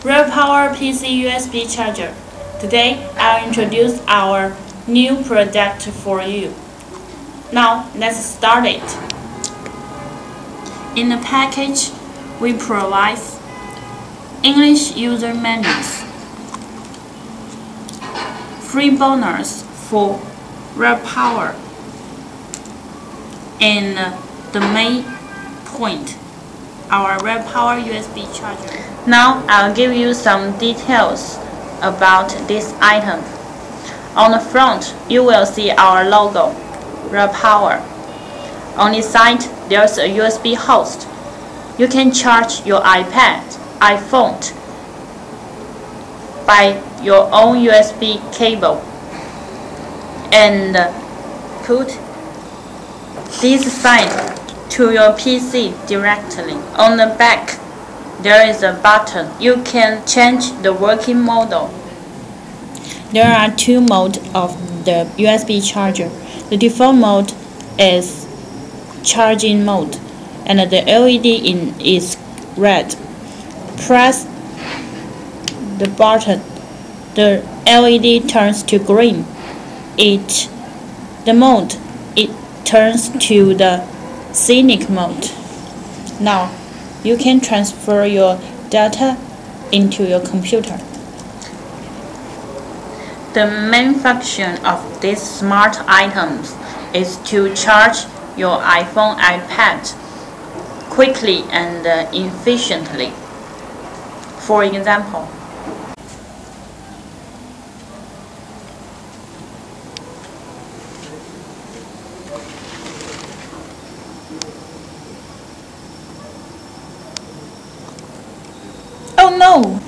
RAVPower PC USB charger. Today, I'll introduce our new product for you. Now, let's start it. In the package, we provide English user manuals, free bonus for RAVPower, and the main point, our RAVPower USB charger. Now I'll give you some details about this item. On the front, you will see our logo, RAVPower. On the side, there's a USB host. You can charge your iPad, iPhone by your own USB cable and put this side to your PC directly. On the back, there is a button. You can change the working model. There are two modes of the USB charger. The default mode is charging mode, and the LED is red. Press the button. The LED turns to green. It turns to the scenic mode. Now, you can transfer your data into your computer. The main function of these smart items is to charge your iPhone, iPad quickly and efficiently. For example, oh no!